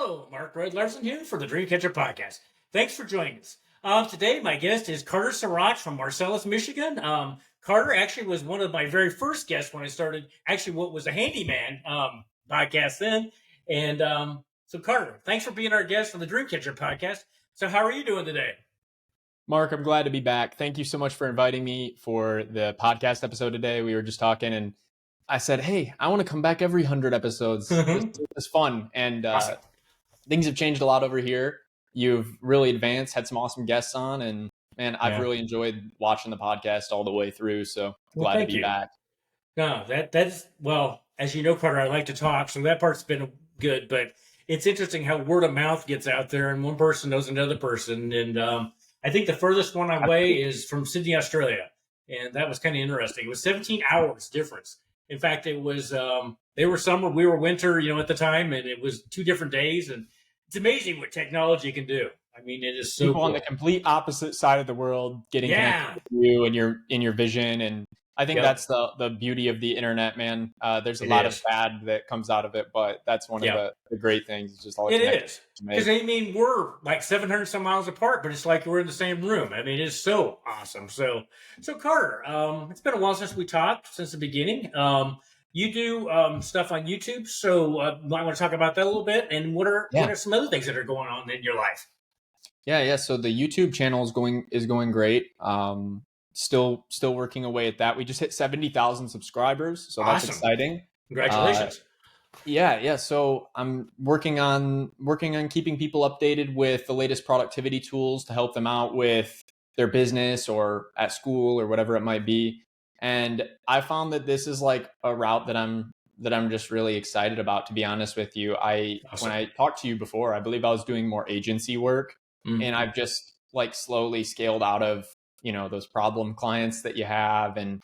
Hello, Mark Royd Larson here for the Dreamcatcher Podcast. Thanks for joining us. Today, my guest is Carter Surach from Marcellus, Michigan. Carter actually was one of my very first guests when I started actually what was a handyman podcast then. And so, Carter, thanks for being our guest on the Dreamcatcher Podcast. So, how are you doing today? Mark, I'm glad to be back. Thank you so much for inviting me for the podcast episode today. We were just talking and I said, hey, I want to come back every 100 episodes. This is fun. And Awesome. things have changed a lot over here. You've really advanced, had some awesome guests on, and man, I've really enjoyed watching the podcast all the way through. So glad to be back. No, that's well, as you know, Carter, I like to talk, so that part's been good, but it's interesting how word of mouth gets out there and one person knows another person. And I think the furthest one away is from Sydney, Australia. And that was kind of interesting. It was 17 hours difference. In fact, it was they were summer, we were winter, at the time, and it was 2 different days. And it's amazing what technology can do. I mean, it is so people cool. On the complete opposite side of the world getting connected with you and in your vision. And I think that's the beauty of the internet, man. There's a lot of bad that comes out of it, but that's one of the great things. It's just all it is. Because I mean, we're like 700 some miles apart, but it's like we're in the same room. I mean, it's so awesome. So Carter, it's been a while since we talked, since the beginning. You do stuff on YouTube, so I want to talk about that a little bit. And what are some other things that are going on in your life? Yeah. So the YouTube channel is going great. Still working away at that. We just hit 70,000 subscribers, so that's exciting. Congratulations. Yeah. So I'm working on keeping people updated with the latest productivity tools to help them out with their business or at school or whatever it might be. And I found that this is like a route that I'm just really excited about, to be honest with you. When I talked to you before, I believe I was doing more agency work, and I've just like slowly scaled out of those problem clients that you have and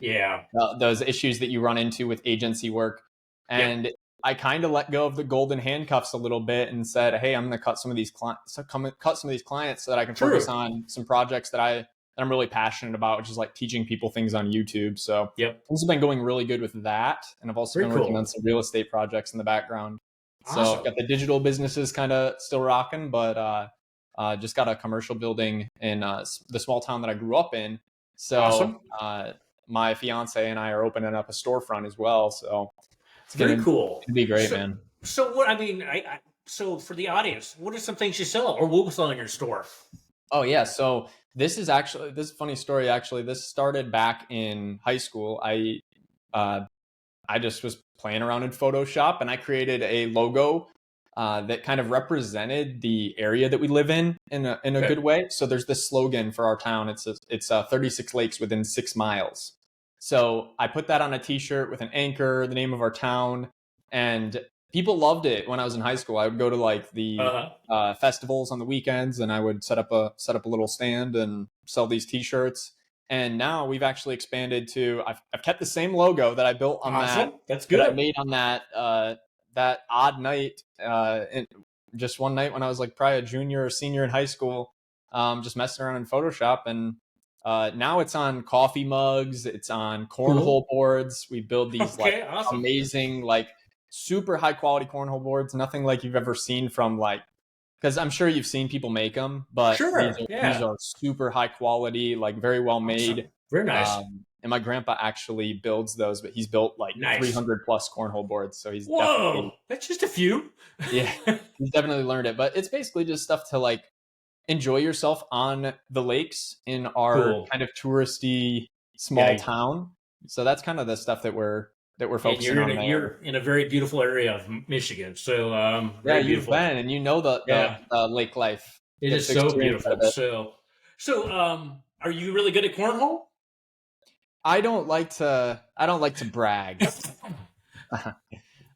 those issues that you run into with agency work. And I kind of let go of the golden handcuffs a little bit and said, hey, I'm going to cut some of these clients so that I can focus on some projects that I'm really passionate about, which is like teaching people things on YouTube. So things have been going really good with that. And I've also been working on some real estate projects in the background. So I've got the digital businesses kind of still rocking, but just got a commercial building in the small town that I grew up in. So my fiance and I are opening up a storefront as well. So it's very cool. It'd be great, man. So what, I mean, so for the audience, what are some things you sell or will sell in your store? Oh yeah. So this is a funny story. Actually, this started back in high school. I just was playing around in Photoshop and I created a logo that kind of represented the area that we live in a good way. So there's this slogan for our town. It's 36 lakes within 6 miles. So I put that on a t-shirt with an anchor, the name of our town, and people loved it when I was in high school. I would go to like the festivals on the weekends and I would set up a little stand and sell these t-shirts. And now we've actually expanded to, I've kept the same logo that I built on That's good. That I made on that odd night, just one night when I was like probably a junior or senior in high school, just messing around in Photoshop. And now it's on coffee mugs, it's on cornhole boards. We build these amazing, like super high quality cornhole boards, nothing like you've ever seen from because I'm sure you've seen people make them, but these are super high quality, like very well made. Very nice. And my grandpa actually builds those, but he's built like 300 plus cornhole boards. So he's that's just a few. Yeah, he's definitely learned it. But it's basically just stuff to like enjoy yourself on the lakes in our kind of touristy small town. So that's kind of the stuff that we're focusing on. You're in a very beautiful area of Michigan. So you've been, and the lake life. It is so beautiful. So are you really good at cornhole? I don't like to brag.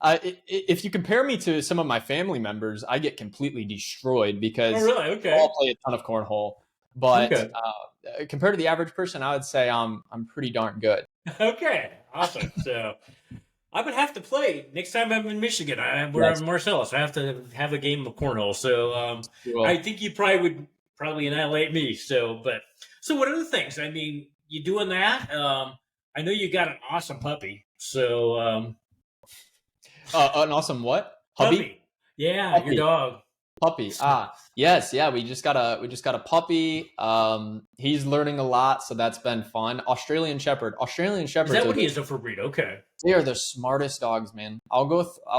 If you compare me to some of my family members, I get completely destroyed because we all play a ton of cornhole. But compared to the average person, I would say I'm pretty darn good. Okay, awesome. So I would have to play next time I'm in Michigan. We're in Marcellus. I have to have a game of cornhole. So I think you would annihilate me. So what other things? I mean, you doing that? I know you got an awesome puppy. So an awesome what? Puppy. Yeah, puppy. Your dog. Puppy. Yes, yeah. We just got a puppy. He's learning a lot, so that's been fun. Australian Shepherd. Australian Is Shepherds that are what he is for breed? Okay. they are the smartest dogs, man. I'll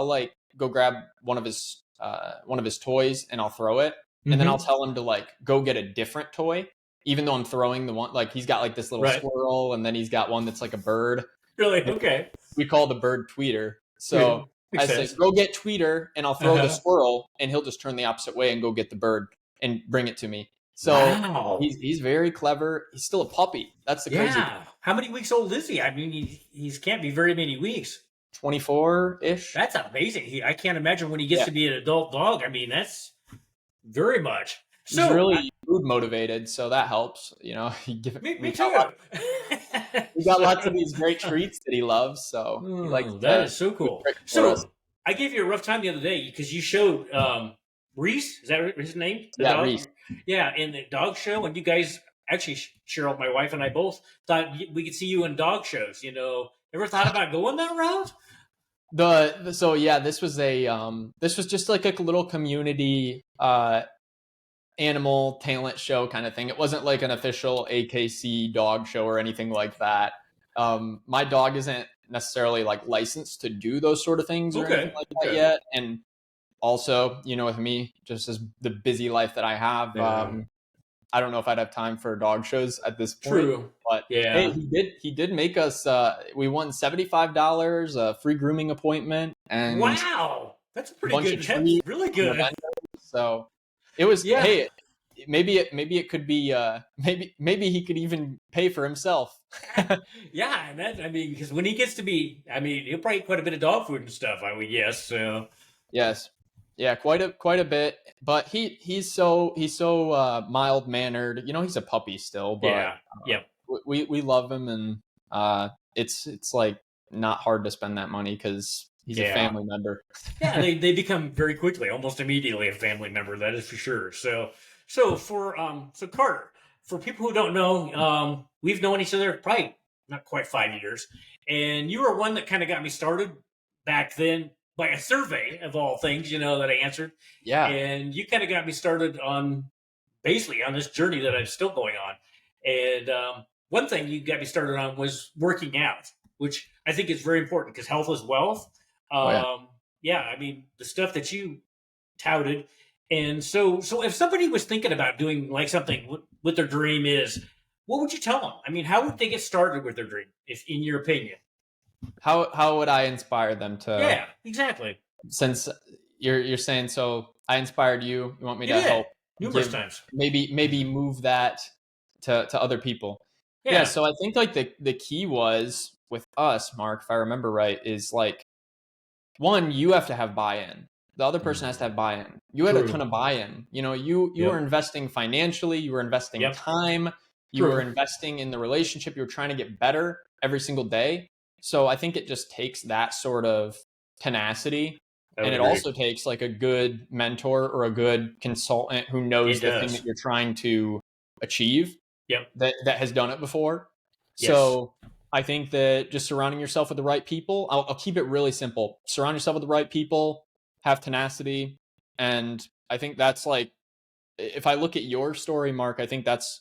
like go grab one of his toys and I'll throw it, and then I'll Mm-hmm. tell him to like go get a different toy, even though I'm throwing the one like he's got like this little Right. squirrel, and then he's got one that's like a bird. Really? Okay. We call the bird Tweeter. So Good. Makes I say, sense. go get Tweeter, and I'll throw the Uh-huh. squirrel, and he'll just turn the opposite way and go get the bird and bring it to me. So Wow. he's very clever. He's still a puppy. That's the crazy thing. Yeah. How many weeks old is he? I mean, he can't be very many weeks. 24 ish. That's amazing. I can't imagine when he gets Yeah. to be an adult dog. I mean, that's very much. He's So, really food motivated, so that helps. me We got too. lots of these great treats that he loves, so he likes Oh, that to is so do cool. great for us. So, I gave you a rough time the other day because you showed Reese. Is that his name? The Yeah, dog. Reese. Yeah, in the dog show, and you guys actually, Cheryl, my wife, and I both thought we could see you in dog shows. Ever thought about going that route? So yeah, this was just like a little community animal talent show kind of thing. It wasn't like an official AKC dog show or anything like that. My dog isn't necessarily like licensed to do those sort of things or anything Okay. like that Okay. yet. And also, with me, just as the busy life that I have, Yeah. I don't know if I'd have time for dog shows at this point. True. But hey, Yeah. he did make us. We won $75, a free grooming appointment, and Wow. That's a a pretty bunch good of tip. treats Really from the good. vendors. So it was. Yeah. Hey, maybe it could be. Maybe he could even pay for himself. Yeah, and I mean, because when he gets to be, I mean, he'll probably eat quite a bit of dog food and stuff, I would guess. So, Yes. Yeah, quite a bit. But he's so mild mannered. He's a puppy still, but yeah. Yep. we love him, and it's like not hard to spend that money because he's a Yeah. family member. Yeah, they become very quickly, almost immediately, a family member. That is for sure. So Carter, for people who don't know, we've known each other probably not quite 5 years, and you were one that kind of got me started back then by a survey of all things, that I answered, Yeah. and you kind of got me started on basically on this journey that I'm still going on. And one thing you got me started on was working out, which I think is very important because health is wealth. Oh yeah. Yeah, I mean the stuff that you touted. And so if somebody was thinking about doing like something, what their dream is, what would you tell them? I mean, how would they get started with their dream, if in your opinion? How would I inspire them to? Yeah, exactly. Since you're saying so, I inspired you. You want me You to did help numerous give times. maybe move that to other people. Yeah. Yeah. So I think like the key was with us, Mark, if I remember right, is like one, you have to have buy-in. The other person has to have buy-in. You had a ton True. of buy-in. You were Yep. investing financially, you were investing Yep. time, you were True. investing in the relationship, you were trying to get better every single day. So I think it just takes that sort of tenacity. I And would it agree. also takes like a good mentor or a good consultant who knows It the thing does. that you're trying to achieve Yep. that has done it before. Yes. So I think that just surrounding yourself with the right people, I'll keep it really simple. Surround yourself with the right people, have tenacity. And I think that's like, if I look at your story, Mark, I think that's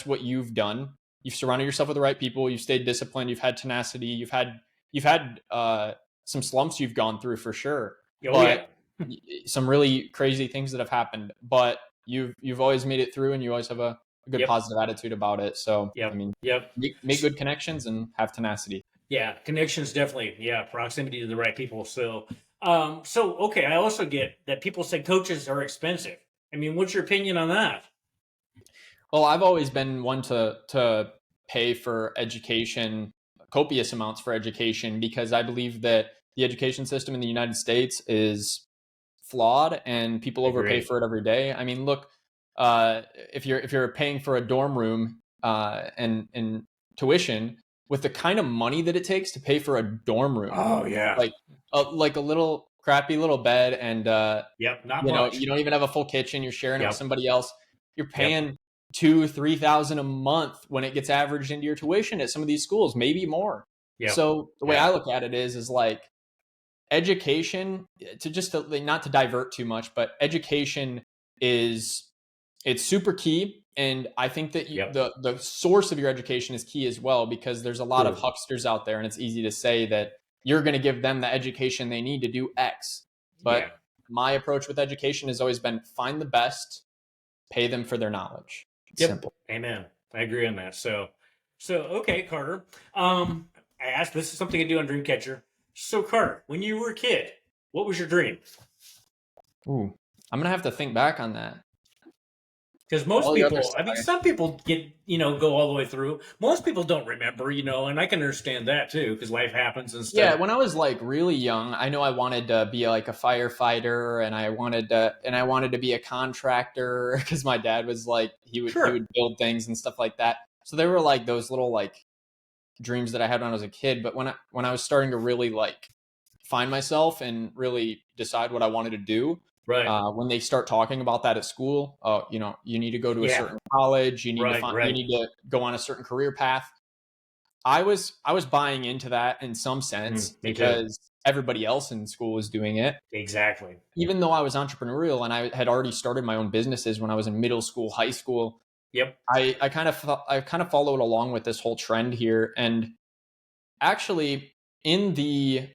what you've done. You've surrounded yourself with the right people. You've stayed disciplined. You've had tenacity. You've had some slumps you've gone through for sure, Oh yeah. but some really crazy things that have happened. But you've always made it through, and you always have a good Yep. positive attitude about it. So I Yep. mean, Yep. make good connections and have tenacity. Yeah, connections definitely. Yeah, proximity to the right people. So okay. I also get that people say coaches are expensive. I mean, what's your opinion on that? Well, I've always been one to pay for education, copious amounts for education, because I believe that the education system in the United States is flawed and people I overpay agree. for it every day. I mean, look, if you're paying for a dorm room and tuition with the kind of money that it takes to pay for a dorm room, Oh yeah. like a little crappy little bed, and Yep. Not much. you don't even have a full kitchen, you're sharing it with Yep. somebody else, you're Yep. paying 2-3 thousand a month when it gets averaged into your tuition at some of these schools, maybe more. Yep. So the way Yeah. I look at it is like education, not to divert too much, but education is, it's super key. And I think that Yep. the source of your education is key as well, because there's a lot of True. hucksters out there, and it's easy to say that you're going to give them the education they need to do X. Yeah. But my approach with education has always been find the best, pay them for their knowledge. It's Yep. simple. Amen. I agree on that. So okay, Carter. I asked, this is something I do on Dreamcatcher. So Carter, when you were a kid, what was your dream? Ooh, I'm going to have to think back on that. Because most All the other people, I stuff, mean, some people get, go all the way through. Most people don't remember, and I can understand that too, because life happens and yeah, stuff. when I was like really young, I know I wanted to be like a firefighter, and I wanted to be a contractor because my dad was like he Sure. would build things and stuff like that. So there were like those little like dreams that I had when I was a kid. But when I was starting to really like find myself and really decide what I wanted to do, Right. when they start talking about that at school, you need to go to a Yeah. certain college, Right. you Right. need to go on a certain career path. I was buying into that in some sense Me too. because everybody else in school was doing it. Exactly. Even though I was entrepreneurial and I had already started my own businesses when I was in middle school, high school, Yep. I kind of followed along with this whole trend here. And actually, in the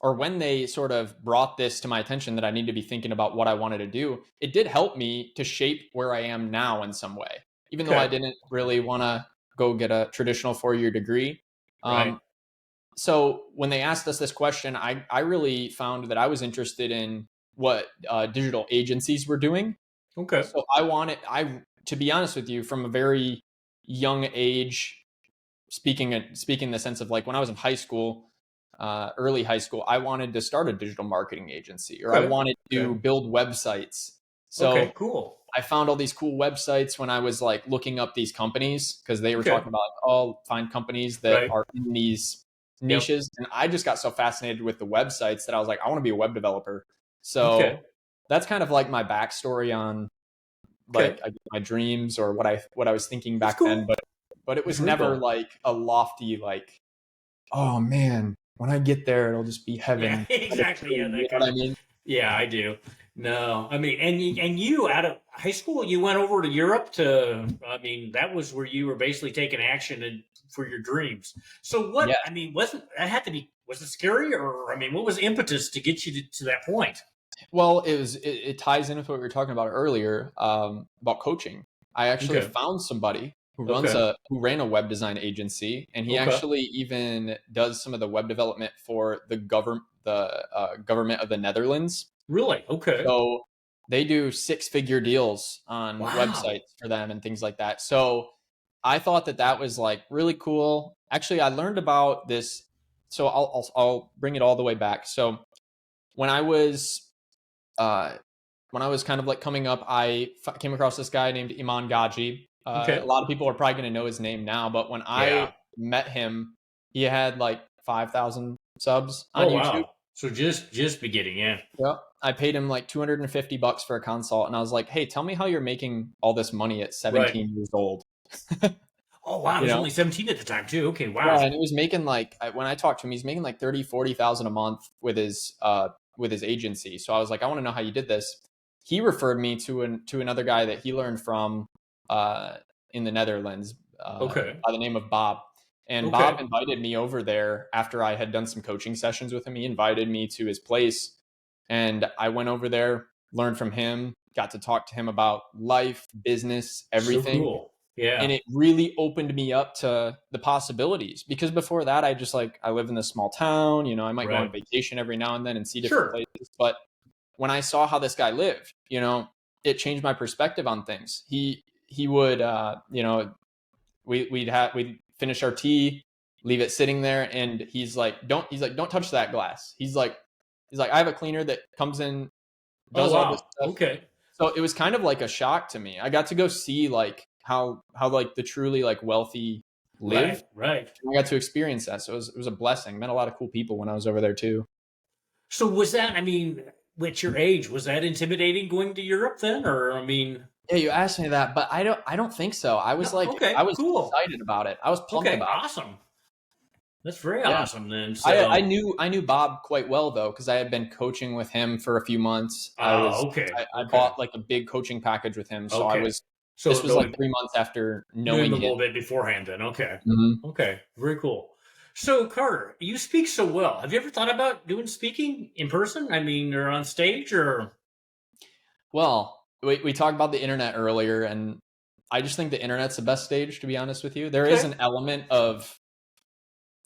or when they sort of brought this to my attention that I need to be thinking about what I wanted to do, it did help me to shape where I am now in some way. Even though I Okay. didn't really want to go get a traditional 4-year degree. Right. Um, so when they asked us this question, I really found that I was interested in what digital agencies were doing. Okay. So to be honest with you, from a very young age, speaking in the sense of like when I was in high school, early high school, I wanted to start a digital marketing agency, or I Okay. wanted to Okay. build websites. Okay. So Cool. I found all these cool websites when I was like looking up these companies, because they were Okay. talking about, oh, find companies that Right. are in these Yep. niches. And I just got so fascinated with the websites that I was like, I want to be a web developer. So Okay. that's kind of like my backstory on Okay. like my dreams, or what I was thinking That's back then. cool. But it That's was really never cool. like a lofty like, oh man, when I get there, it'll just be Yeah. heaven kind of Exactly. Yeah. dream. You That know kind what I of. mean? Yeah, I do. No, I mean, and you out of high school, you went over to Europe to. I mean, that was where you were basically taking action for your dreams. So what? Yeah. I mean, wasn't that had to be? Was it scary, or I mean, what was the impetus to get you to that point? Well, it ties in with what we were talking about earlier, about coaching. I actually Okay. found somebody Okay. who ran a web design agency, and he Okay. actually even does some of the web development for the government of the Netherlands. Really? Okay. So they do 6-figure deals on Wow. websites for them and things like that. So I thought that that was like really cool. Actually, I learned about this. So I'll bring it all the way back. So when I was uh, when I was kind of like coming up, came across this guy named Iman Gaji. A Okay. lot of people are probably going to know his name now, but when Yeah. I met him, he had like 5,000 subs on Oh YouTube. wow. So just beginning, yeah. Yeah. I paid him like $250 for a consult, and I was like, "Hey, tell me how you're making all this money at Right. 17 years old." Oh wow. He You was know? only 17 at the time too. Okay. Yeah, Wow. and he was making like when I talked to him, he's making like 30, 40,000 a month with his agency. So I was like, I want to know how you did this. He referred me to another guy that he learned from uh, in the Netherlands, Okay. by the name of Bob. And Bob Okay. invited me over there after I had done some coaching sessions with him. He invited me to his place, and I went over there, learned from him, got to talk to him about life, business, So everything. cool. Yeah. And it really opened me up to the possibilities, because before that I live in this small town, I might go on Right. vacation every now and then and see different Sure. places. But when I saw how this guy lived, it changed my perspective on things. He would we'd finish our tea, leave it sitting there, and don't touch that glass. He's like, I have a cleaner that comes in, Oh does all this wow. stuff. Okay. So it was kind of like a shock to me. I got to go see like how like the truly like wealthy live. Right. Right. And I got to experience that. So it was a blessing. Met a lot of cool people when I was over there too. So was that? I mean, with your age, was that intimidating going to Europe then, or I mean? Yeah, you asked me that, but I don't think so. I was No. like, I Okay. was Cool. excited about it. I was pumped Okay. about it. Awesome. That's very Yeah. awesome then. I So, knew Bob quite well though, because I had been coaching with him for a few months. okay, I okay, bought like a big coaching package with him. So okay. this So was like no, 3 months after knew him knowing a him. little bit beforehand then. Okay. Mhm. Okay. Very cool. So, Carter, you speak so well. Have you ever thought about doing speaking in person? I mean, or on stage or? Well, we talked about the internet earlier, and I just think the internet's the best stage, to be honest with you. There is Okay. an element of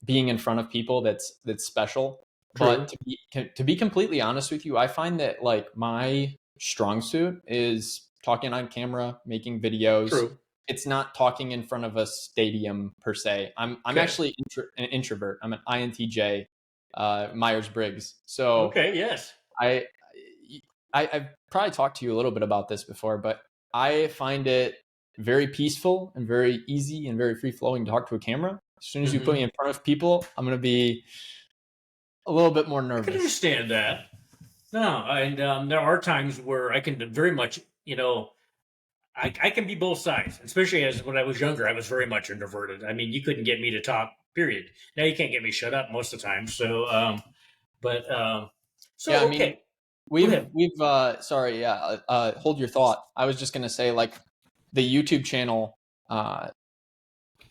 being in front of people that's special. But True. to be completely honest with you, I find that like my strong suit is talking on camera, making videos. True. It's not talking in front of a stadium per se. I'm Okay. actually an introvert. I'm an INTJ, Myers Briggs. So Okay. Yes. I, I've probably talked to you a little bit about this before, but I find it very peaceful and very easy and very free flowing to talk to a camera. As soon as you put me Hmm. in front of people, I'm going to be a little bit more I can nervous. understand that. No, and there are times where I can very much, I can be both sides, especially as when I was younger, I was very much introverted. I mean, you couldn't get me to talk, period. Now you can't get me shut up most of the time. So, but, Yeah, I mean, okay. Go ahead. sorry, yeah, hold your thought. I was just going to say, like, the YouTube channel, uh,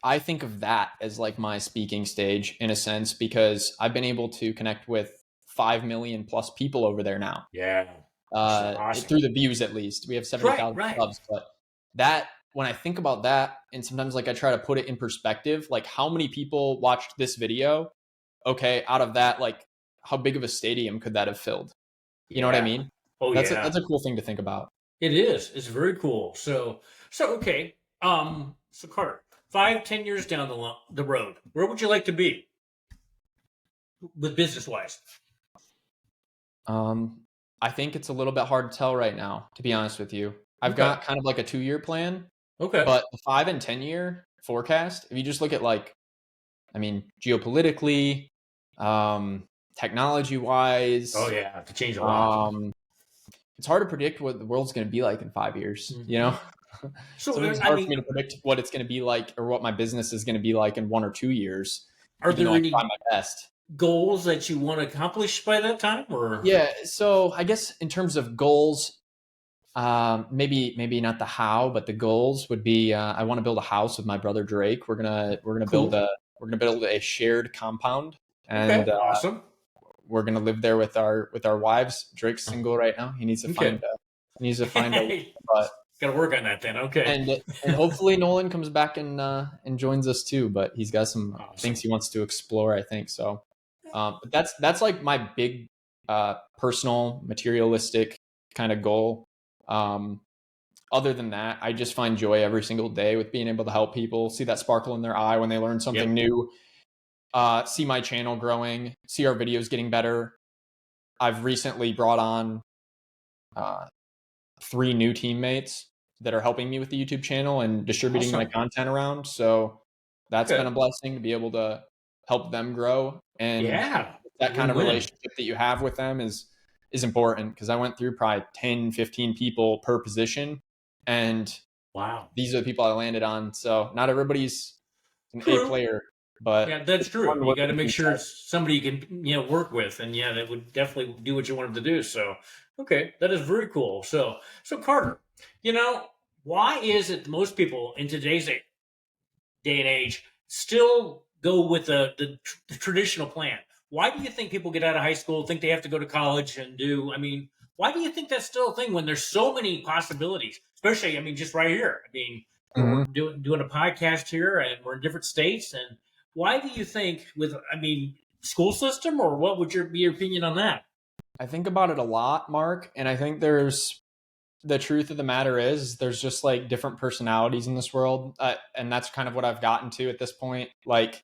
I think of that as like my speaking stage in a sense, because I've been able to connect with 5 million plus people over there now. Yeah. That's awesome. Through the views at least. We have Right, 70,000 right. subs, but that when I think about that, and sometimes like I try to put it in perspective, like how many people watched this video? Okay, out of that, like how big of a stadium could that have filled? You know what I Yeah. mean? Oh, yeah. That's a cool thing to think about. It is. It's very cool. So okay. So Carter, 5, 10 years down the road, where would you like to be with business wise? Um, I think it's a little bit hard to tell right now, to be honest with you. I've Okay. got kind of like a 2 year plan, Okay. but the 5 and 10 year forecast, if you just look at like, I mean, geopolitically, um, technology Oh wise, yeah, to change a lot. um, it's hard to predict what the world's going to be like in 5 years. You Hmm. know, So sometimes it's I hard for mean, me to predict what it's going to be like or what my business is going to be like in 1 or 2 years, are even though there I try any my best. goals that you want to accomplish by that time, or? Yeah. So I guess in terms of goals, maybe not the how, but the goals would be I want to build a house with my brother Drake. Cool. We're gonna build a shared compound, and Okay. Awesome. we're gonna live there with our wives. Drake's single right now. Okay. He needs to find a Hey, but got to work on that then. Okay. and hopefully Nolan comes back and joins us too. But he's got some things Awesome. he wants to explore. I think so. But that's like my big personal materialistic kind of goal. Um, Other than that, I just find joy every single day with being able to help people see that sparkle in their eye when they learn something Yep. new, see my channel growing, see our videos getting better. I've recently brought on uh, 3 new teammates that are helping me with the YouTube channel and distributing my Awesome. content around. So that's been Okay. a blessing to be able to help them grow. And Yeah. that kind of Win-win. relationship that you have with them is important, because I went through probably 10, 15 people per position. And Wow. these are the people I landed on. So not everybody's an A True. player, but Yeah, that's it's fun true. to You work got with to the make team sure side. it's somebody you can work with, and yeah, that would definitely do what you want them to do. So, okay, that is very cool. So Carter, you know, why is it most people in today's day and age still go with the traditional plan? Why do you think people get out of high school, think they have to go to college and do? I mean, why do you think that's still a thing when there's so many possibilities? Especially, I mean, just right here. I mean, we're Mhm. doing a podcast here, and we're in different states. And why do you think, with I mean, school system, or what would be your opinion on that? I think about it a lot, Mark, and I think there's the truth of the matter is there's just like different personalities in this world, and that's kind of what I've gotten to at this point. Like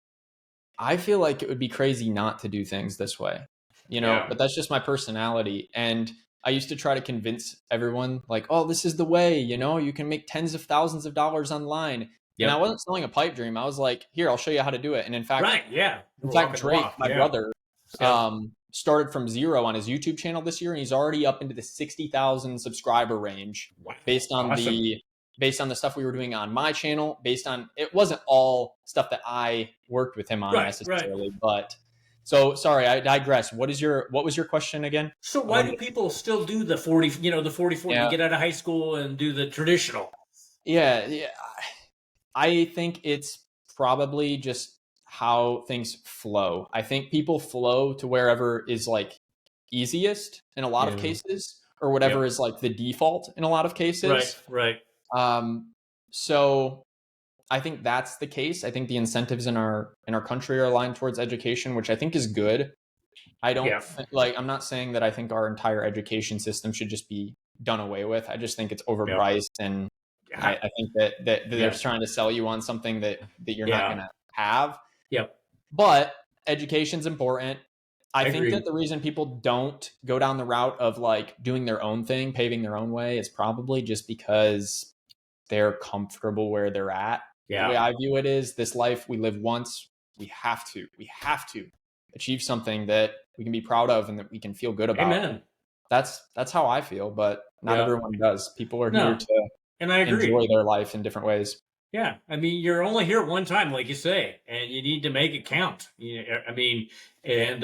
I feel like it would be crazy not to do things this way, you know, Yeah. but that's just my personality. And I used to try to convince everyone, like, oh, this is the way, you know, you can make tens of thousands of dollars online. And I Yep. wasn't selling a pipe dream. I was like, here, I'll show you how to do it. And Right. Yeah. in We're fact, walking the Drake, walk. my Yeah. brother, Yep. started from zero on his YouTube channel this year, and he's already up into the 60,000 subscriber range Wow. based on Awesome. based on the stuff we were doing on my channel, based on, it wasn't all stuff that I worked with him on Right. necessarily, but so sorry, I digress. What was your question again? So I why do wanted people still do the 40, the 40/40 to yeah, get out of high school and do the traditional? yeah. I think it's probably just how things flow. I think people flow to wherever is like easiest in a lot of Yeah. cases, or whatever Yep. is like the default in a lot of cases. Right. Um, so I think that's the case. I think the incentives in our country are aligned towards education, which I think is good. I don't Yeah. like, I'm not saying that I think our entire education system should just be done away with. I just think it's Yep. overpriced, and Yeah. I think that they're Yeah. trying to sell you on something that you're not going Yeah. to have. Yep. But education's important. I I think that agree. the reason people don't go down the route of like doing their own thing, paving their own way, is probably just because they're comfortable where they're at. The way Yeah. I view it is, this life we live once. We have to achieve something that we can be proud of and that we can feel good about. Amen. That's how I feel, but not Yeah. everyone does. People are here No, to and I agree. enjoy their life in different ways. Yeah, I mean, you're only here one time, like you say, and you need to make it count. I mean, and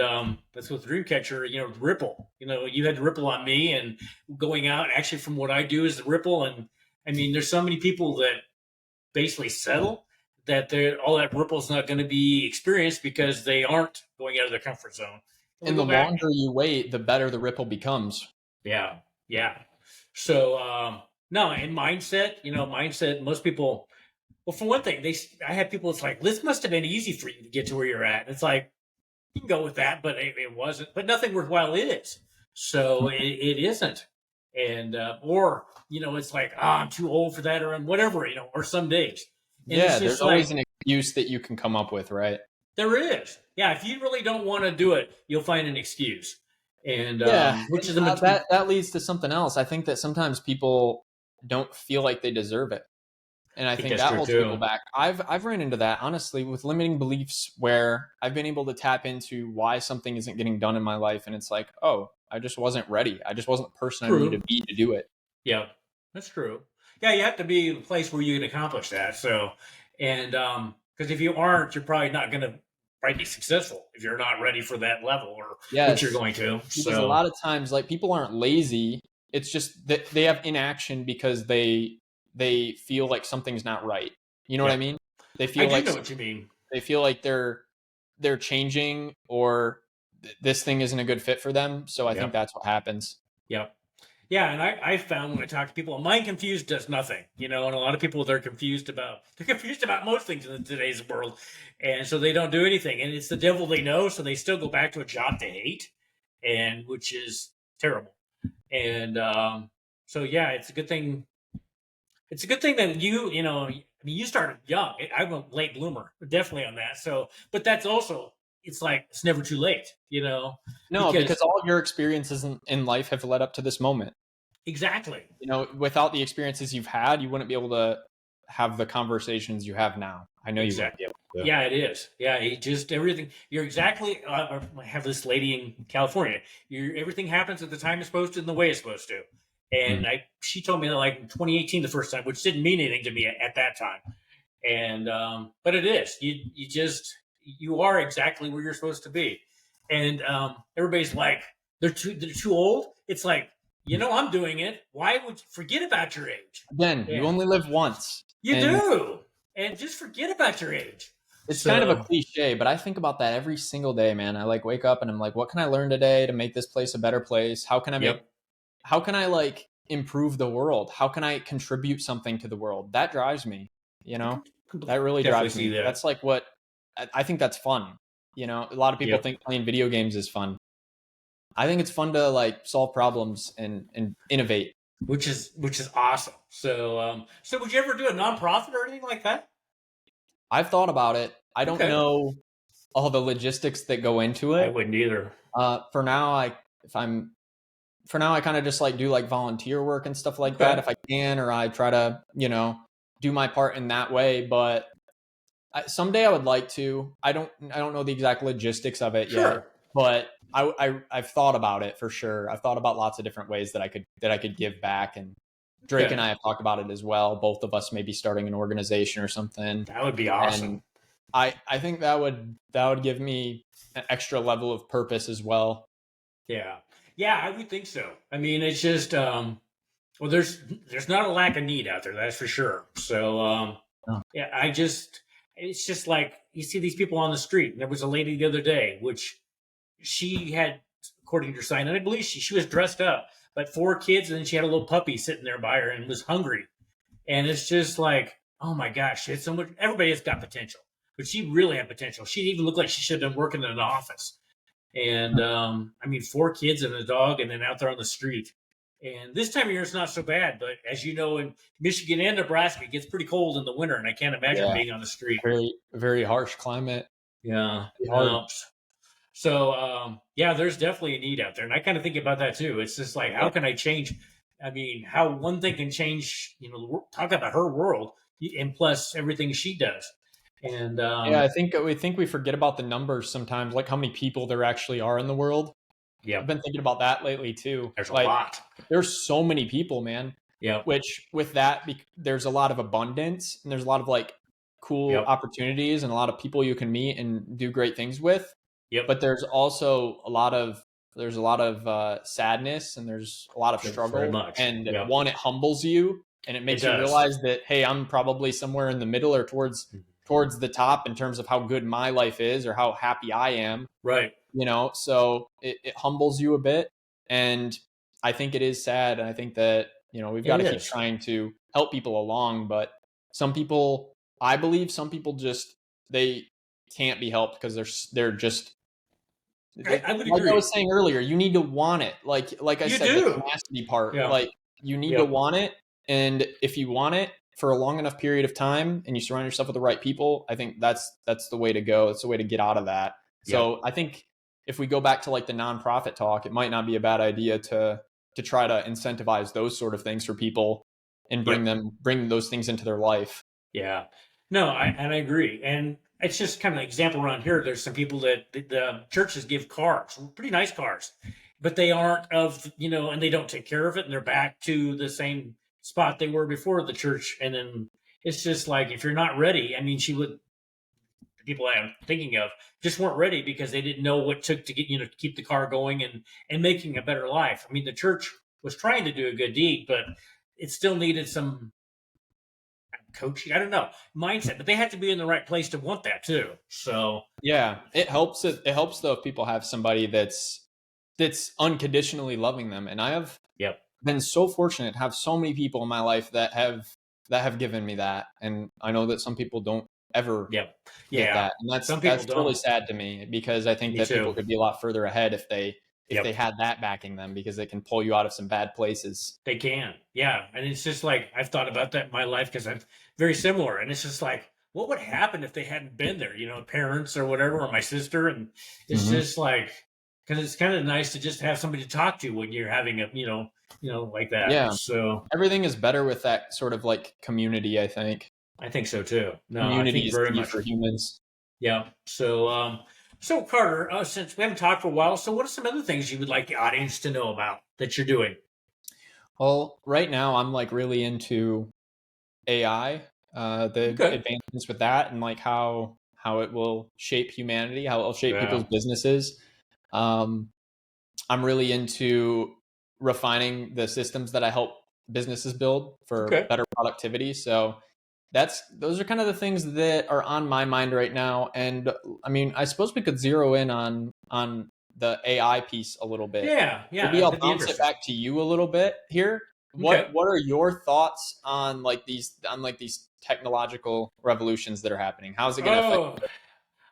that's with Dreamcatcher. Ripple. You had to ripple on me, and going out. Actually, from what I do is the ripple, and I mean, there's so many people that basically settle that all that ripple is not going to be experienced because they aren't going out of their comfort zone. And we And go the back. longer you wait, the better the ripple becomes. Yeah, yeah. So no, and mindset. Most people. Well, for one thing, I had people. It's like this must have been easy for you to get to where you're at. It's like you can go with that, but it wasn't. But nothing worthwhile is. So it isn't. And or it's like I'm too old for that, or whatever, or some days. And it's Yeah, there's just always like an excuse that you can come up with, right? there is. Yeah, if you really don't want to do it, you'll find an excuse. And Yeah, which is that leads to something else. I think that sometimes people don't feel like they deserve it, and I I think think that's that true holds people too. back. I've ran into that honestly with limiting beliefs, where I've been able to tap into why something isn't getting done in my life, and it's like, oh, I just wasn't ready. I just wasn't the person I needed True. to be to do it. Yeah, that's true. Yeah, you have to be in a place where you can accomplish that. So, and because if you aren't, you're probably not going to probably be successful if you're not ready for that level, or which you're Yes, going to. because a So, lot of times, like, people aren't lazy. It's just that they have inaction because they feel like something's not right. You know what I yeah, mean? They I feel do like know what you mean. they're changing, or this thing isn't a good fit for them. So I think Yep. that's what happens. Yep. Yeah, and I found when I talk to people, mind confused does nothing, and a lot of people they're confused about most things in today's world, and so they don't do anything, and it's the devil they know, so they still go back to a job they hate, and which is terrible. And so yeah, it's a good thing. It's a good thing that I mean, you started young. I'm a late bloomer, definitely on that. So, but that's also it's like it's never too late, No, because because all your experiences in life have led up to this moment. exactly. You know, without the experiences you've had, you wouldn't be able to have the conversations you have now. I know you wouldn't be Exactly. able to. Yeah, it is. Yeah, it just everything. You're exactly. I have this lady in California. Everything happens at the time it's supposed to and the way it's supposed to. Mm. And she told me that like in 2018 the first time, which didn't mean anything to me at that time. And but it is. You are exactly where you're supposed to be. And everybody's like they're too old. It's like I'm doing it. Why would you forget about your age? Again, you Yeah, only live once. you And do. And just forget about your age. it's kind of a So cliche, but I think about that every single day, man. I like wake up and I'm like, what can I learn today to make this place a better place? yep. How can I like improve the world? How can I contribute something to the world? That drives me, you I know? can That really definitely drives see me. that. That's like what I think that's fun. A lot of people Yep. think playing video games is fun. I think it's fun to like solve problems and innovate. Which is awesome. So would you ever do a nonprofit or anything like that? I've thought about it. I don't Okay. know all the logistics that go into I it. wouldn't either. For now, if I'm for now, I kind of just like do like volunteer work and stuff like that Okay. if I can, or I try to, do my part in that way. But someday I would like to. I don't know the exact logistics of it yet, Sure. but I've thought about it for sure. I've thought about lots of different ways that I could give back, and Drake and Okay. I have talked about it as well. Both of us maybe starting an organization or something. That would be And awesome. I think that would give me an extra level of purpose as well. Yeah. Yeah, I would think so. I mean, it's just well, there's not a lack of need out there, that's for sure. So Oh. yeah, it's just like you see these people on the street. And there was a lady the other day, which she had, according to her sign, and I believe she was dressed up, but 4 kids, and then she had a little puppy sitting there by her and was hungry. And it's just like, oh my gosh, it's so much. Everybody has got potential, but she really had potential. She even looked like she should have been working in an office. And I mean, 4 kids and a dog, and then out there on the street. And this time of year, it's not so bad. But as you know, in Michigan and Nebraska, it gets pretty cold in the winter, and I can't imagine Yeah, being on the street. very very harsh climate. Yeah, Pretty hard. no. So yeah, there's definitely a need out there, and I kind of think about that too. It's just like, how can I change? I mean, how one thing can change. Talk about her world, and plus everything she does. And Yeah, I think we forget about the numbers sometimes, like how many people there actually are in the world. I've yep, been thinking about that lately too. there's a Like lot. there's so many people, man. Yep, Which with that, there's a lot of abundance and there's a lot of like cool yep, opportunities and a lot of people you can meet and do great things with. yep. But there's a lot of sadness and there's a lot of Very struggle. much. And Yep, one, it humbles you and it it makes you does. realize that hey, I'm probably somewhere in the middle or towards the top in terms of how good my life is or how happy I am. Right. So it humbles you a bit. And I think it is sad. And I think that, we've got It to keep is. trying to help people along. But I believe some people just, they can't be helped because they're just, I would like I agree. was saying earlier, you need to want it. Like I You said, the do. tenacity part, Yeah. like you need to Yep. want it. And if you want it for a long enough period of time and you surround yourself with the right people, I think that's the way to go. It's the way to get out of that. Yep. So I think if we go back to like the nonprofit talk, it might not be a bad idea to try to incentivize those sort of things for people and Yep. bring those things into their life. Yeah. No, I agree. And it's just kind of an example around here. There's some people that the churches give cars, pretty nice cars, but they aren't and they don't take care of it, and they're back to the same spot they were before the church. And then it's just like, if you're not ready, I mean, the people I'm thinking of just weren't ready because they didn't know what it took to to keep the car going and making a better life. I mean, the church was trying to do a good deed, but it still needed some coaching. I don't know, mindset, but they have to be in the right place to want that too. So Yeah, it helps. It helps though if people have somebody that's unconditionally loving them. And I have yep, been so fortunate to have so many people in my life that have given me that. And I know that some people don't ever yep, get yeah. that. And that's Some people that's really don't. sad to me because I think Me that people too. could be a lot further ahead if they Yep, had that backing them because it can pull you out of some bad places. they can. Yeah, and it's just like I've thought about that in my life because I'm very similar, and it's just like, what would happen if they hadn't been there? Parents or whatever, or my sister, and it's Hmm. just like, because it's kind of nice to just have somebody to talk to when you're having like that. Yeah. So Everything is better with that sort of like community, I think. I think so too. No, I Community think is very key much. for humans. Yeah. So Carter, since we haven't talked for a while, so what are some other things you would like the audience to know about that you're doing? Well, right now I'm like really into AI, the Okay. advancements with that, and like how it will shape humanity, how it will shape people's Yeah. businesses. Um, I'm really into refining the systems that I help businesses build for Okay. better productivity. So those are kind of the things that are on my mind right now. And I mean, I suppose we could zero in on the AI piece a little bit. Yeah. Yeah. Maybe I'll That'd be bounce it interesting. back to you a little bit here. What Okay. what are your thoughts on these technological revolutions that are happening? How's it going to affect? Oh,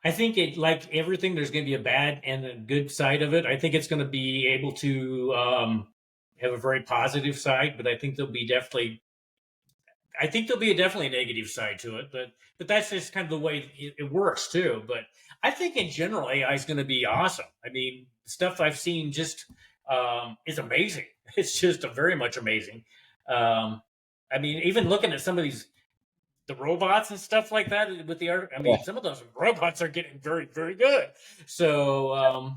I think it like everything. There's going to be a bad and a good side of it. I think it's going to be able to have a very positive side, but I think there'll be definitely a negative side to it, but that's just kind of the way it works too. But I think in general, AI is going to be awesome. I mean, stuff I've seen just is amazing. It's just very much amazing. Um, I mean, even looking at some of the robots and stuff like that with the art. I Yeah. mean, some of those robots are getting very good. So I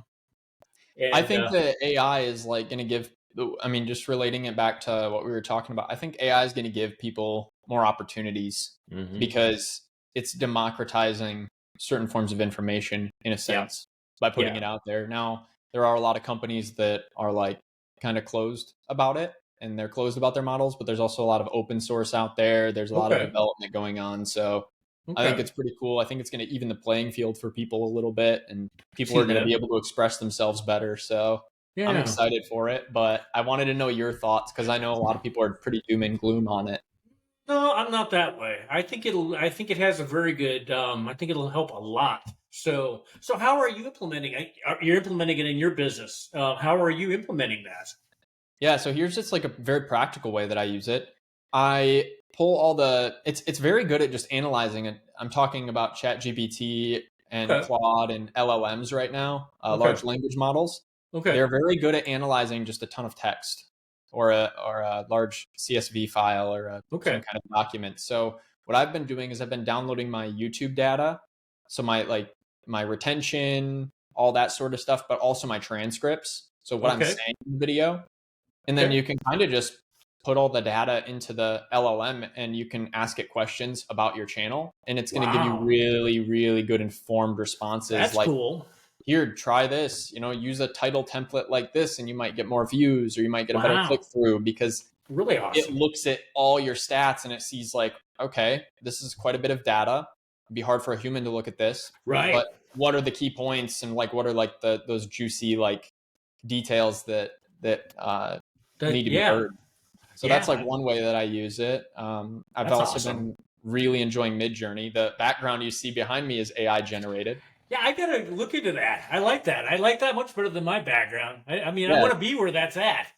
and think that AI is like going to give I mean, just relating it back to what we were talking about, I think AI is going to give people more opportunities Mm-hmm. because it's democratizing certain forms of information in a Yeah. sense by putting Yeah. it out there. Now, there are a lot of companies that are like kind of closed about it and they're closed about their models, but there's also a lot of open source out there. There's a lot of Okay. development going on. So I think Okay. it's pretty cool. I think it's going to even the playing field for people a little bit and people See are going to be that? able to express themselves better. So I'm Yeah. excited for it, but I wanted to know your thoughts because I know a lot of people are pretty doom and gloom on it. No, I'm not that way. I think it has a very good. I think it'll help a lot. So how are you implementing? You're implementing it in your business. How are you implementing that? Yeah, so here's just like a very practical way that I use it. I pull all the it's very good at just analyzing it. I'm talking about ChatGPT and Okay. Claude and LLMs right now, Okay. large language models. Okay. They're very good at analyzing just a ton of text or a large CSV file or some Okay. kind of document. So what I've been doing is I've been downloading my YouTube data, so my retention, all that sort of stuff, but also my transcripts. So what I'm Okay. saying in the video, and then Okay. you can kind of just put all the data into the LLM and you can ask it questions about your channel. And it's going to give you Wow. really, really good informed responses That's like, cool. here, try this, use a title template like this, and you might get more views or you might get a better click Wow. through because Really it awesome. looks at all your stats and it sees like, okay, this is quite a bit of data. It'd be hard for a human to look at this, Right. but what are the key points and like what are like those juicy like details that That. need to be Yeah. heard. So that's like Yeah. one way that I use it. I've That's also awesome. been really enjoying Midjourney. The background you see behind me is AI generated. Yeah, I gotta look into that. I like that. I like that much better than my background. I mean, I Yeah. want to be where that's at.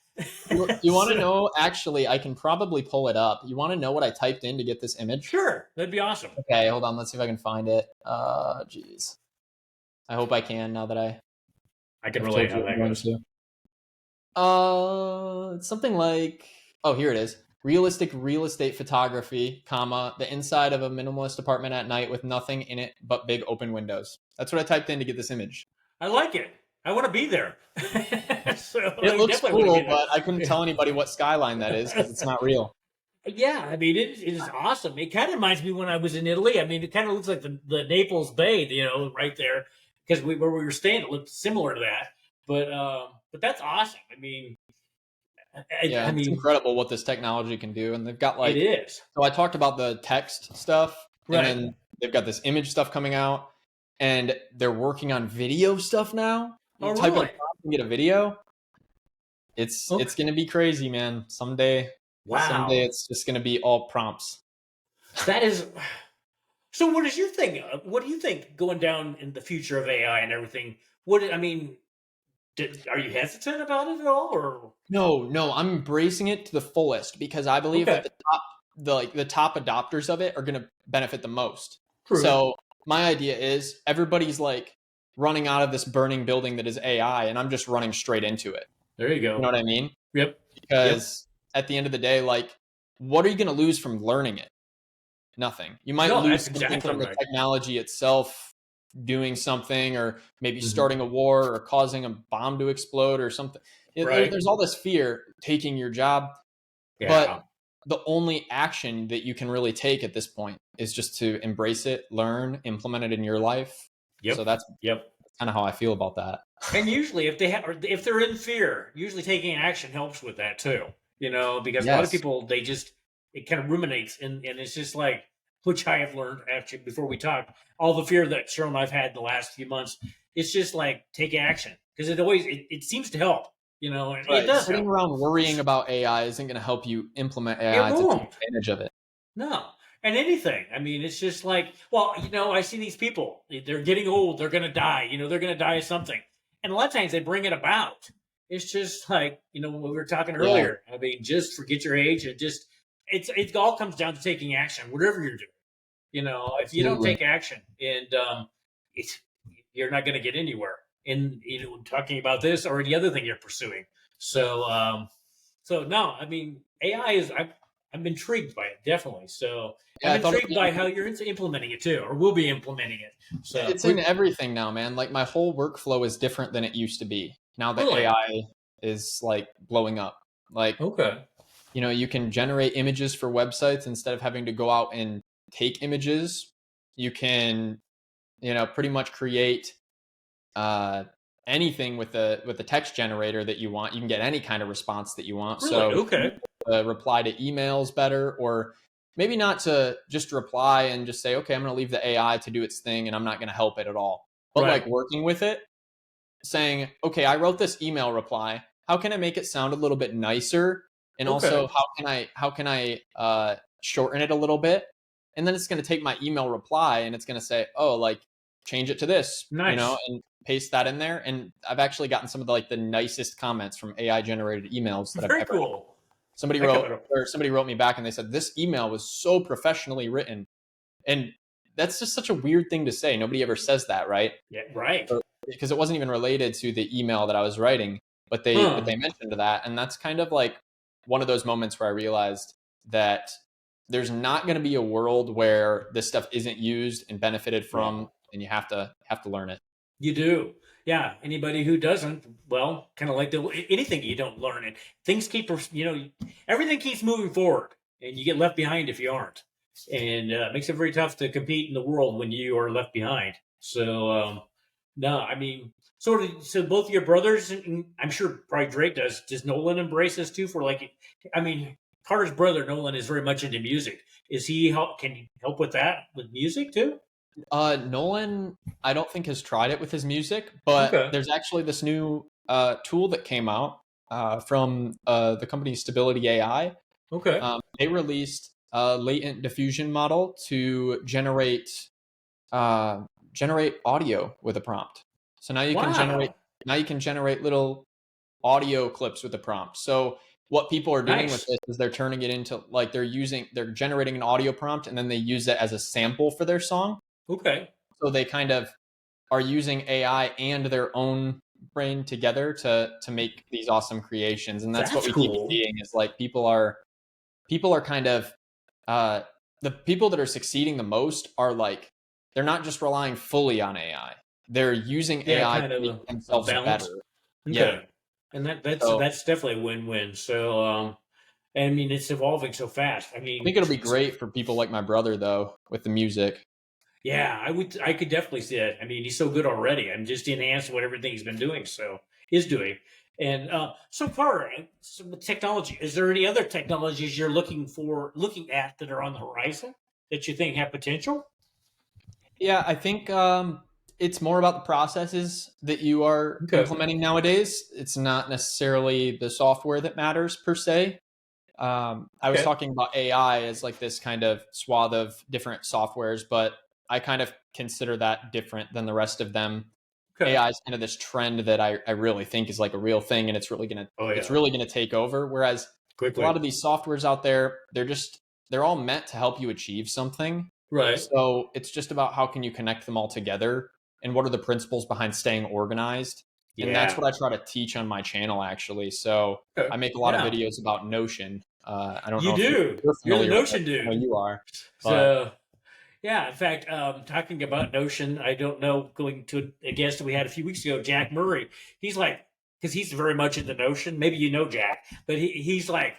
You want to So, know? Actually, I can probably pull it up. You want to know what I typed in to get this image? sure, that'd be awesome. Okay, hold on. Let's see if I can find it. Geez. I hope I can now that I can I've relate told how you I'm that going goes. to. It's something like, oh, here it is. Realistic real estate photography, comma, the inside of a minimalist apartment at night with nothing in it but big open windows. That's what I typed in to get this image. I like it. I want to be there. So It I looks definitely want to be cool, there. but I couldn't tell anybody what skyline that is because it's not real. Yeah, I mean, it is awesome. It kind of reminds me when I was in Italy. I mean, it kind of looks like the Naples Bay, right there, because where we were staying, it looked similar to that. But that's awesome. I mean, I Yeah, it's mean, incredible what this technology can do. And they've got it like, is so I talked about the text stuff, and right. then they've got this image stuff coming out, and they're working on video stuff now. You Oh, type in a really? prompt and get a video. Okay. It's gonna be crazy, man. Someday Wow. it's just gonna be all prompts. That is. So, what is your thing? What do you think going down in the future of AI and everything? I mean, are you hesitant about it at all, or No, I'm embracing it to the fullest because I believe that okay, the top adopters of it are gonna benefit the most. true. So my idea is everybody's like running out of this burning building that is AI, and I'm just running straight into it. There you You know go. what I mean? Yep. Yep. Because at the end of the day, like, what are you gonna lose from learning it? Nothing. You might No, lose that's something exactly from the right. technology itself doing something, or maybe Hmm. starting a war or causing a bomb to explode or something. Right. There's all this fear taking your job, but Yeah. the only action that you can really take at this point is just to embrace it, learn, implement it in your life. So Yep. that's Yep. kind of how I feel about that. And usually, if they have, or if they're in fear, usually taking action helps with that too. Because a lot of Yes. people it kind of ruminates, and it's just like, which I have learned actually before we talk, all the fear that Cheryl and I've had in the last few months. It's just like take action because it seems to help. And it Right. does Sitting help. around worrying about AI isn't going to help you implement It AI to take won't. advantage of it. No. And anything. I mean, it's just like, well, I see these people. They're getting old. They're going to die. They're going to die of something. And a lot of times they bring it about. It's just like, when we were talking Yeah, earlier. I mean, just forget your age and just, it all comes down to taking action, whatever you're doing. If you don't absolutely. take action and it's, you're not going to get anywhere in, talking about this or any other thing you're pursuing. So no, I mean, AI I'm intrigued by it definitely. So I'm Yeah, I thought intrigued by how you're implementing it too, or will be implementing it. So it's in everything now, man. Like my whole workflow is different than it used to be. Now that really, AI is like blowing up. Like, Okay. you can generate images for websites instead of having to go out and take images. You can, pretty much create uh, anything with the text generator that you want. You can get any kind of response that you want. Really? So Okay. reply to emails better, or maybe not to just reply and just say, okay, I'm going to leave the AI to do its thing and I'm not going to help it at all. But Right. like working with it, saying, okay, I wrote this email reply. How can I make it sound a little bit nicer? And also, Okay. how can I shorten it a little bit? And then it's going to take my email reply and it's going to say, oh, like change it to this, Nice. and paste that in there. And I've actually gotten some of the nicest comments from AI generated emails that I've Very ever had. cool. I Somebody wrote me back and they said, this email was so professionally written. And that's just such a weird thing to say. Nobody ever says that, right? Yeah. Right. Because it wasn't even related to the email that I was writing, but Huh. they mentioned that, and that's kind of like one of those moments where I realized that there's not going to be a world where this stuff isn't used and benefited Yeah. from, and you have to learn it. You do. Yeah. Anybody who doesn't, well, kind of like anything you don't learn it. Things keep, everything keeps moving forward, and you get left behind if you aren't. And it makes it very tough to compete in the world when you are left behind. So, no, I mean, so both of your brothers, and I'm sure probably Drake does. Does Nolan embrace this too? For like, I mean, Carter's brother Nolan is very much into music. Is he help? Can he help with that with music too? Nolan, I don't think has tried it with his music, but Okay. there's actually this new tool that came out from the company Stability AI. Okay. They released a latent diffusion model to uh, generate audio with a prompt. So Wow. now you can generate little audio clips with a prompt. So what people are doing with Nice. this is they're turning it into like they're generating an audio prompt and then they use it as a sample for their song. Okay. So they kind of are using AI and their own brain together to make these awesome creations. And that's what That's we keep cool. seeing is like people are kind of uh, the people that are succeeding the most are like they're not just relying fully on AI. They're using Yeah, AI to kind of make a themselves better. balance. Yeah. Okay. And that's So definitely a win-win. So I mean it's evolving so fast. I I mean, think it'll be great for people like my brother though with the music. yeah, I could definitely see that. I mean, he's so good already. I'm just enhancing what everything he's been doing, so is doing. And so far, so with technology, is there any other technologies you're looking at that are on the horizon that you think have potential? Yeah, I think it's more about the processes that you are Okay. implementing nowadays. It's not necessarily the software that matters per se. I was Okay. talking about AI as like this kind of swath of different softwares, but I kind of consider that different than the rest of them. Okay. AI is kind of this trend that I really think is like a real thing, and Oh it's yeah. really gonna take over. Whereas a lot Quickly. of these softwares out there, they're all meant to help you achieve something. Right. So it's just about how can you connect them all together, and what are the principles behind staying organized. And that's Yeah. what I try to teach on my channel, actually. So Okay. I make a lot of Yeah. videos about Notion. I don't You know if do. you're You're the familiar with it. Notion I know dude. you are, but So yeah, in fact, talking about Notion, I don't know, going to a guest that we had a few weeks ago, Jack Murray. He's like, because he's very much into Notion. Maybe you know Jack, but he's like,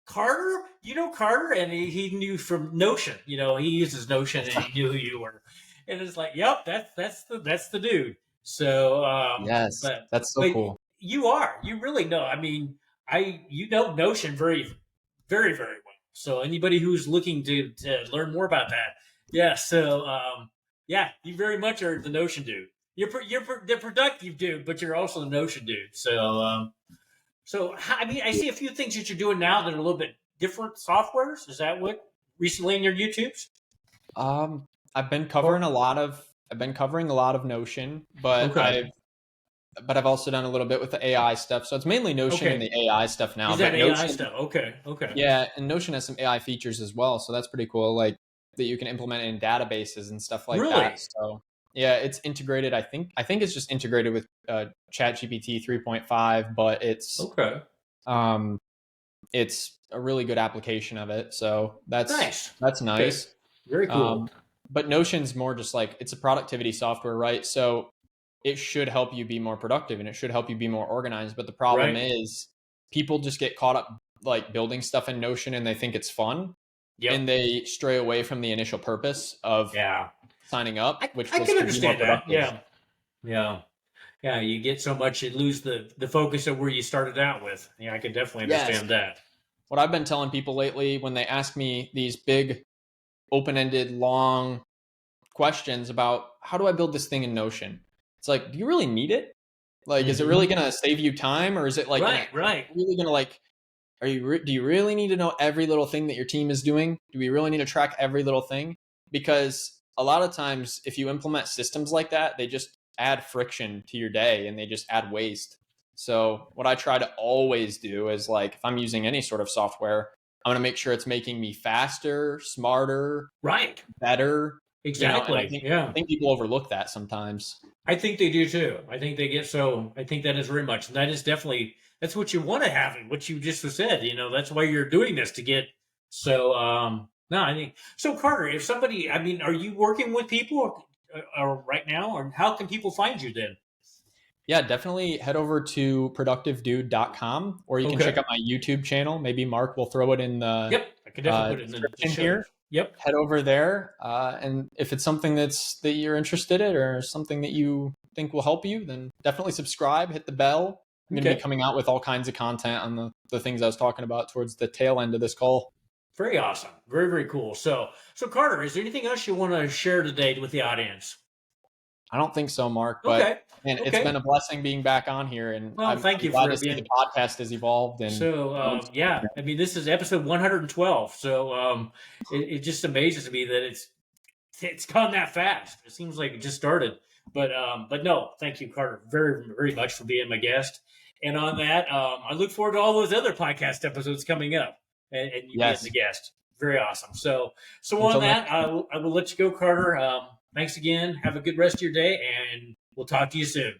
Carter, you know Carter, and he knew from Notion. He uses Notion, and he knew who you were. And it's like, yep, that's the dude. So, yes, but that's so but cool. you really know. I mean, you know Notion very very very well. So anybody who's looking to learn more about that, yeah. So yeah, you very much are the Notion dude. You're the productive dude, but you're also the Notion dude. So I mean, I see a few things that you're doing now that are a little bit different softwares. Is that what recently in your YouTubes? Um, I've been Or covering a lot of Notion, but okay, I've also done a little bit with the AI stuff. So it's mainly Notion and okay, the AI stuff now. is that But AI Notion, stuff? Okay, okay, yeah, and Notion has some AI features as well. So that's pretty cool. Like that you can implement in databases and stuff like that. really? So yeah, it's integrated. I think it's just integrated with ChatGPT 3.5, but Okay, um, it's a really good application of it. So nice. that's Okay, nice. very cool. Um, but Notion's more just like it's a productivity software, right? So it should help you be more productive and it should help you be more organized. But the problem Right. is people just get caught up like building stuff in Notion and they think it's fun Yep. and they stray away from the initial purpose of Yeah. signing up, which I was can to be more understand that. productive. Yeah. Yeah. Yeah. You get so much, you lose the focus of where you started out with. Yeah, I can definitely Yes. understand that. What I've been telling people lately when they ask me these big, open ended, long questions about how do I build this thing in Notion? It's like, do you really need it? Like, is it Hmm. really going to save you time, or is it like going to Right. Right. really going to like? Do you really need to know every little thing that your team is doing? Do we really need to track every little thing? Because a lot of times, if you implement systems like that, they just add friction to your day and they just add waste. So what I try to always do is like, if I'm using any sort of software, I'm going to make sure it's making me faster, smarter, Right. better, and Exactly. I Yeah. think people overlook that sometimes. I think they do too. I think they get so. I think that is very much. That is definitely. That's what you want to have. And what you just said. That's why you're doing this to get. So. No, I think so. Carter, if somebody, I mean, are you working with people right now, or how can people find you then? Yeah, definitely head over to productivedude.com or you can check Okay. out my YouTube channel. Maybe Mark will throw it in the Yep. I can definitely put it in the description show here. notes. Yep. Head over there, and if it's something that you're interested in or something that you think will help you, then definitely subscribe, hit the bell. I'm going to be Okay. coming out with all kinds of content on the things I was talking about towards the tail end of this call. Very awesome. Very very cool. So Carter, is there anything else you want to share today with the audience? I don't think so, Mark, but Okay. and it's been Okay. a blessing being back on here, and Well, thank I'm you glad for to see the being. podcast has evolved and So yeah, I mean, this is episode 112. So it just amazes me that it's gone that fast. It seems like it just started. But no, thank you, Carter, very very much for being my guest. And on that, I look forward to all those other podcast episodes coming up, and you being the yes. guest. Very awesome. So on Until next that, time. I will let you go, Carter. Thanks again. Have a good rest of your day, and we'll talk to you soon.